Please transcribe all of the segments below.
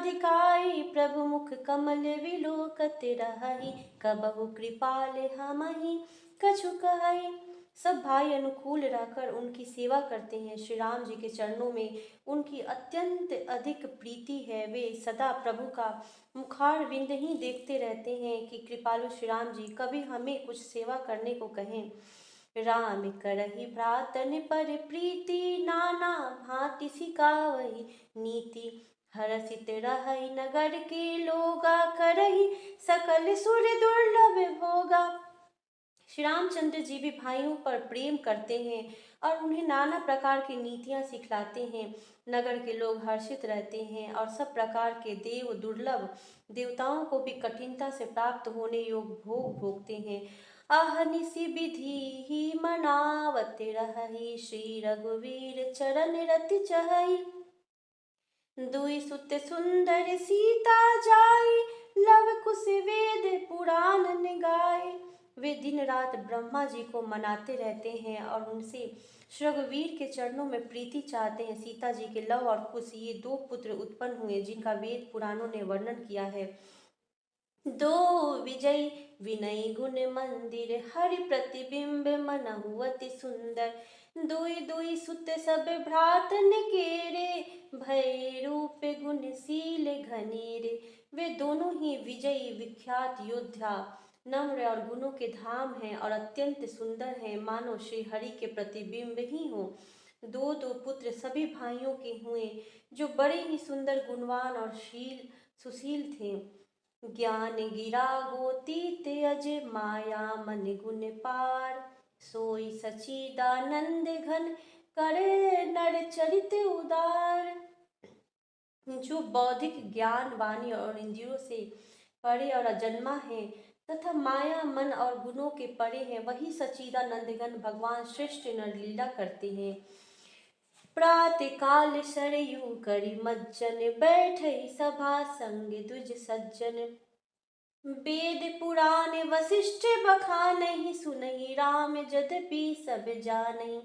अधिकाई, प्रभु मुख कमल विलोकत रहहि, कबहु कृपाल हमहि कछु कहई। सब भाई अनुकूल रहकर उनकी सेवा करते हैं। श्री राम जी के चरणों में उनकी अत्यंत अधिक प्रीति है। वे सदा प्रभु का मुखार विंद ही देखते रहते हैं कि कृपालु श्री राम जी कभी हमें कुछ सेवा करने को कहें। राम करहि भ्रातन पर प्रीति, नाना भांति सिखावही नीति। हरषित रहई नगर के लोगा, करही सकल सुर दुर्लभ भोगा। श्री रामचंद्र जी भी भाइयों पर प्रेम करते हैं और उन्हें नाना प्रकार की नीतियां सिखलाते हैं। नगर के लोग हर्षित रहते हैं और सब प्रकार के देव दुर्लभ देवताओं को भी कठिनता से प्राप्त होने योग्य भोग भोगते हैं। अहनिशि विधि ही मनावत रहहि, श्री रघुवीर चरण रति चहई। दुई सुत सुंदर सीता जाई, लव कुश वेद पुराण गाए। वे दिन रात ब्रह्मा जी को मनाते रहते हैं और उनसे श्री रघुवीर के चरणों में प्रीति चाहते हैं। सीता जी के लव और कुश ये दो पुत्र उत्पन्न हुए जिनका वेद पुराणों ने वर्णन किया है। दो विजय विनय गुण मंदिर, हरि प्रतिबिंब मनहु अति सुंदर। दुई दुई सुत सब भ्रातन केरे, भय रूप गुणशील घनेरे। वे दोनों ही विजयी विख्यात योद्धा, नम्र और गुणों के धाम हैं और अत्यंत सुंदर हैं, मानो श्री हरि के प्रतिबिंब ही हो। दो दो पुत्र सभी भाइयों के हुए जो बड़े ही सुंदर, गुणवान और सुशील थे। ज्ञान गिरा गोतीत अज, माया मन गुण पार। सोई सचिदानंद घन, करे नर चरित उदार। जो बौद्धिक ज्ञान वाणी और इंद्रियों से परे और अजन्मा है तथा माया मन और गुणों के परे हैं, वही सच्चिदानंदघन भगवान श्रेष्ठ नरलीला करते हैं। प्रातः काल सरयू करि मज्जन, बैठई सभा संग द्विज सज्जन। वेद पुराण वशिष्ठ बखानहि, सुनहि राम यद्यपि सब जानहि।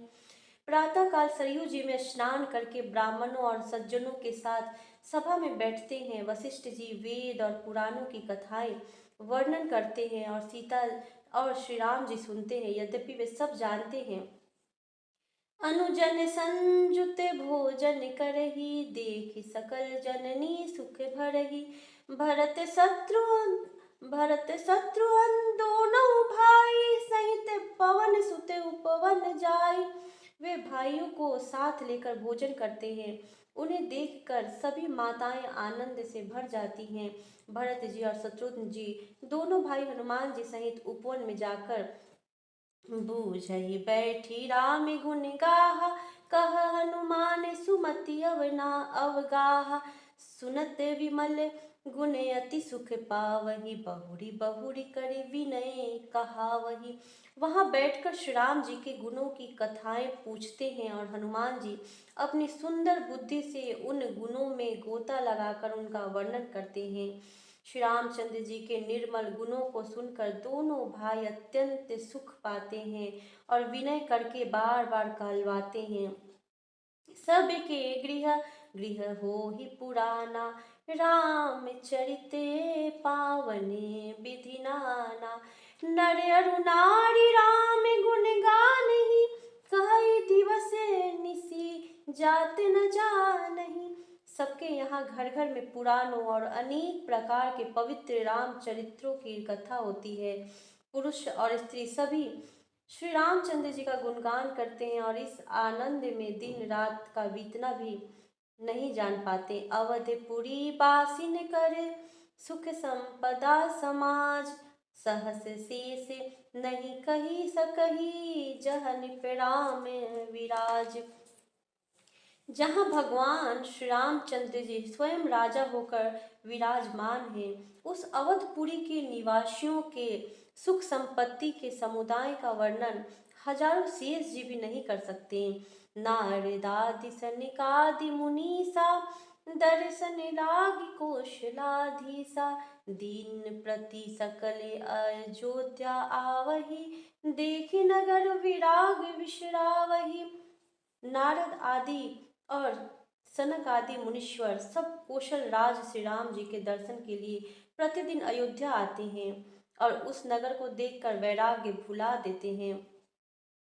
प्रातः काल सरयू जी में स्नान करके ब्राह्मणों और सज्जनों के साथ सभा में बैठते हैं। वशिष्ठ जी वेद और पुराणों की कथाएं वर्णन करते हैं और सीता और श्री राम जी सुनते हैं, यद्यपि वे सब जानते हैं। अनुजन संजुत भोजन करही, देखि सकल जननी सुख भरही। भरत शत्रुघ्न दोनों भाई, सहित पवन सुत उपवन जाई। वे भाइयों को साथ लेकर भोजन करते हैं। उन्हें देखकर सभी माताएं आनंद से भर जाती हैं। भरत जी और शत्रुघ्न जी दोनों भाई हनुमान जी सहित उपवन में जाकर बूझहि बैठी राम गुण गाहा, कह हनुमान सुमति अवगाहा। सुनत विमल गुण अति सुख पावही, बहुरी बहुरी करि विनय कहावही। वहां बैठकर श्री राम जी के गुणों की कथाएं पूछते हैं और हनुमान जी अपनी सुंदर बुद्धि से उन गुणों में गोता लगाकर उनका वर्णन करते हैं। श्री रामचंद्र जी के निर्मल गुणों को सुनकर दोनों भाई अत्यंत सुख पाते हैं और विनय करके बार बार कहलवाते हैं। सबके गृह गृह हो ही पुराना, राम चरिते पावने विधि नाना। नर अरु नारी राम गुण गानहि, कहई दिवस निशि जात न जानहि। सबके यहाँ घर घर में पुराणों और अनेक प्रकार के पवित्र राम चरित्रों की कथा होती है। पुरुष और स्त्री सभी श्री रामचंद्र जी का गुणगान करते हैं और इस आनंद में दिन रात का बीतना भी नहीं जान पाते। अवधपुरी बासिन कर, सुख संपदा समाज। सहस शेष नहीं कही सकही, जहन राम विराज। जहाँ भगवान श्री रामचंद्र जी स्वयं राजा होकर विराजमान हैं, उस अवधपुरी के निवासियों के सुख संपत्ति के समुदाय का वर्णन हजारों शेष जी भी नहीं कर सकते। नारदादि सनकादि मुनीसा, दर्शन लागी कौशलाधीसा। दीन प्रति सकल अयोध्या आवही, देखी नगर विराग विश्रावही। नारद आदि और सनक आदि मुनीश्वर सब कौशल राज श्री राम जी के दर्शन के लिए प्रतिदिन अयोध्या आते हैं और उस नगर को देखकर वैराग्य भुला देते हैं।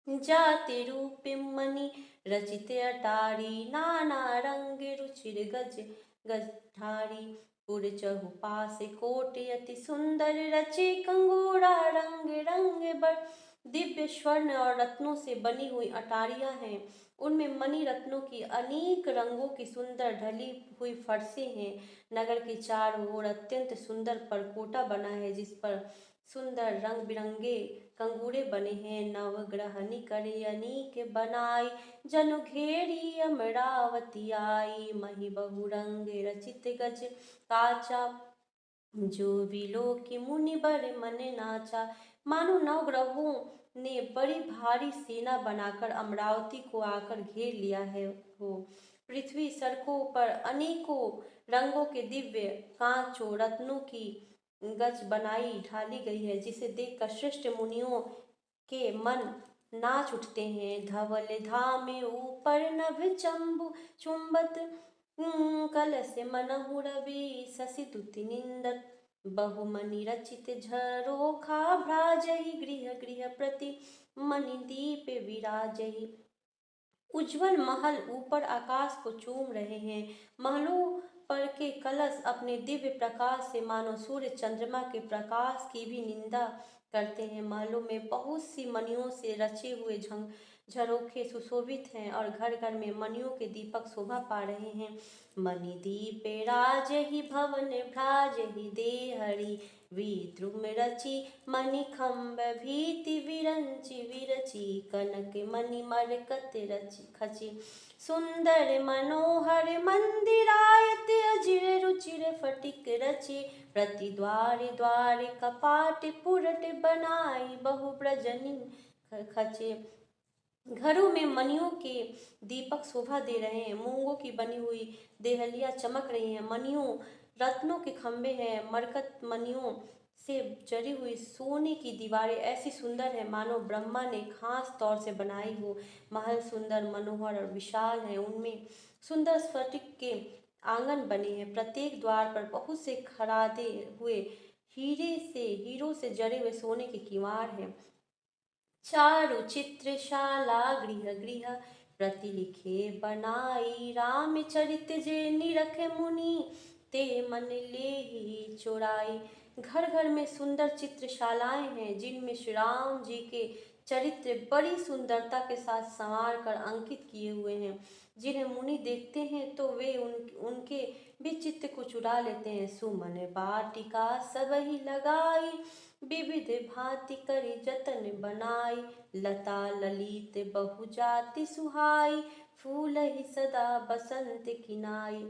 जाति रूप मणि रचित अटारी, नाना रंग रुचिर गज गठारी। पुर चहुपास कोट अति सुंदर रचे, कंगूरा रंग रंग बर। दिव्य स्वर्ण और रत्नों से बनी हुई अटारियां हैं, उनमें मणि रत्नों की अनेक रंगों की सुंदर ढली हुई फर्शें हैं। नगर के चारों ओर अत्यंत सुंदर परकोटा बना है, जिस पर सुंदर रंग बिरंगे कंगूरे बने हैं। नवग्रहणी करे अनीक बनाई, जनु घेरी अमरावती आई। मही बहुरंग रचित गज काचा, जो विलो की मुनि बर मन नाचा। मानो नवग्रहों ने बड़ी भारी सेना बनाकर अमरावती को आकर घेर लिया है। हो पृथ्वी सड़कों पर अनेकों रंगों के दिव्य कांचों रत्नों की गज बनाई ढाली गई है, जिसे देखकर श्रेष्ठ मुनियों के मन नाच उठते हैं। धवल धाम ऊपर नभ चंबु चुंबत, कलश मनहु रवि शशि तुति निंदत। बहुमनि रचित झरोखा भ्राजहि, गृह गृह प्रति मणि दीप विराजहि। उज्जवल महल ऊपर आकाश को चूम रहे हैं। महलों पर के कलश अपने दिव्य प्रकाश से मानो सूर्य चंद्रमा के प्रकाश की भी निंदा करते हैं। महलों में बहुत सी मणियों से रचे हुए झरोखे सुशोभित हैं और घर घर में मणियों के दीपक शोभा पा रहे हैं। मणि दीप राजहि भवन भ्राजहि, देहरि विद्रुम रचि मणिखंब भीति विरंचि विरचि। कनक मणि मरकत रचि खचि, सुंदर मनोहर मंदिरायत। अजिर रुचिर फटिक रचि, प्रति द्वार द्वार कपाट पुरट बनाई। बहु ब्रजनिन खचे, घरों में मणियों के दीपक शोभा दे रहे हैं। मूंगों की बनी हुई देहलियां चमक रही हैं। मणियों रत्नों के खंभे हैं। मरकत मणियों से जड़ी हुई सोने की दीवारें ऐसी सुंदर है मानो ब्रह्मा ने खास तौर से बनाई हो। महल सुंदर मनोहर और विशाल है, उनमें सुंदर स्फटिक के आंगन बने हैं। प्रत्येक द्वार पर बहुत से खरादे हुए हीरों से जड़े हुए सोने के किवाड़ हैं। चारु चित्रशाला गृह गृह प्रति लिखे बनाई। रामचरित जे निरख मुनि, ते मन लेहि चोराई। घर घर में सुंदर चित्रशालाएं हैं, जिनमें श्री राम जी के चरित्र बड़ी सुंदरता के साथ संवार कर अंकित किए हुए हैं। जिन्हें मुनि देखते हैं तो वे उनके भी चित्त को चुरा लेते हैं। सुमन बाटिका सबहि लगाई, विविध भांति करी जतन बनाई। लता ललित बहु जाति सुहाई, फूल ही सदा बसंत किनाई।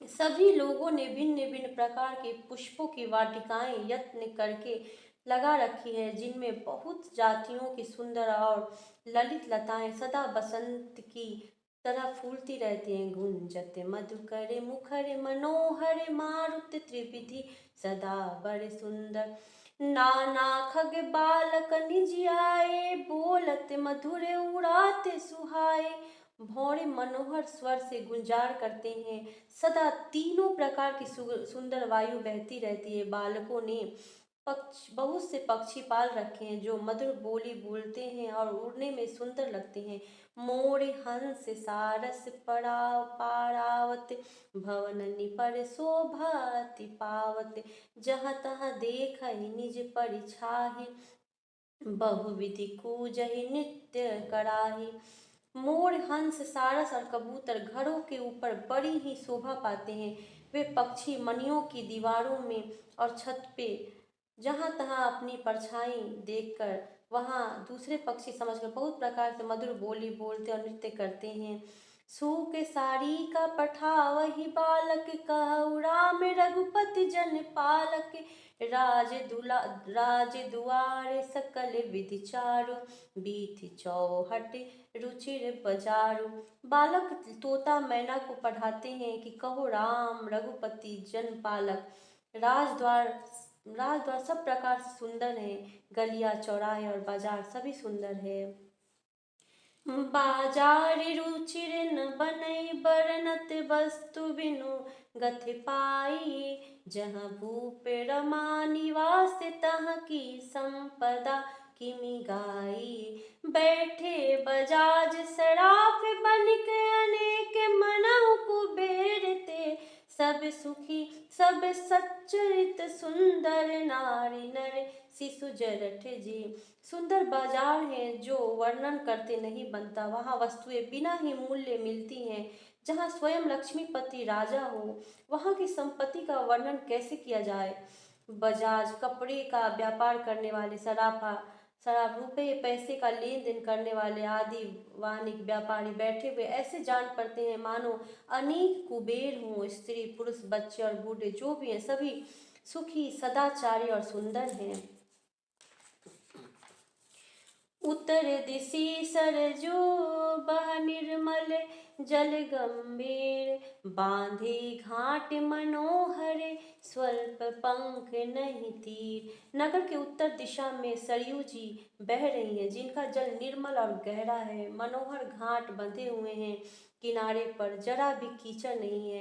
सभी लोगों ने भिन्न भिन्न प्रकार के पुष्पों की वाटिकाएं यत्न करके लगा रखी है, जिनमें बहुत जातियों की सुंदर और ललित लताएं सदा बसंत की तरह फूलती रहती हैं। गुंजत मधुकर मुखर मनोहर, मारुत त्रिविधि सदा बड़े सुंदर। नाना खग बालक निज आए, बोलत मधुर उड़ाते सुहाए। भौरे मनोहर स्वर से गुंजार करते हैं। सदा तीनों प्रकार की सुंदर वायु बहती रहती है। बालकों ने बहुत से पक्षी पाल रखे हैं, जो मधुर बोली बोलते हैं और उड़ने में सुंदर लगते हैं। मोर हंस सारस पारावत, भवन निपर शोभाति पावत। जहाँ तहाँ देखहि निज परिछाहि, बहुविधि कूजहि नित्य कराही। मोर हंस सारस और कबूतर घरों के ऊपर बड़ी ही शोभा पाते हैं। वे पक्षी मणियों की दीवारों में और छत पे जहाँ तहाँ अपनी परछाई देखकर वहाँ दूसरे पक्षी समझकर बहुत प्रकार से मधुर बोली बोलते और नृत्य करते हैं। सूक साड़ी का पठावही बालक, कहु राम रघुपति जन पालक। राज दुआरे सकल विधि चारु, बीथि चौहट रुचिर बजारू। बालक तोता मैना को पढ़ाते हैं कि कहो राम रघुपति जन पालक। राजद्वार सब प्रकार से सुंदर हैं। गलियां चौराहे और बाजार सभी सुंदर है। बाजार रुचिर न बनई बरनत वस्तु बिनु गथ पाई। जहाँ भूप रमा निवास तहाँ की संपदा किमि गाई। बैठे बजाज सराफ बनिक अनेक मनहु कुबेर ते। सब सुखी सब सच्चरित सुंदर नारी नर शिशु जरठ जी। सुंदर बाजार है जो वर्णन करते नहीं बनता। वहाँ वस्तुएं बिना ही मूल्य मिलती हैं। जहाँ स्वयं लक्ष्मीपति राजा हो वहाँ की संपत्ति का वर्णन कैसे किया जाए। बजाज कपड़े का व्यापार करने वाले, सराफा शराब रुपये पैसे का लेन देन करने वाले आदि वाणिक व्यापारी बैठे हुए ऐसे जान पड़ते हैं मानो अनेक कुबेर हों। स्त्री पुरुष बच्चे और बूढ़े जो भी हैं सभी सुखी सदाचारी और सुंदर हैं। उत्तर दिशि सरजू बह निर्मल जल गंभीर। बांधे घाट मनोहर स्वल्प पंख नहीं तीर। नगर के उत्तर दिशा में सरयू जी बह रही हैं जिनका जल निर्मल और गहरा है। मनोहर घाट बंधे हुए हैं किनारे पर, जरा भी कीचड़ नहीं है।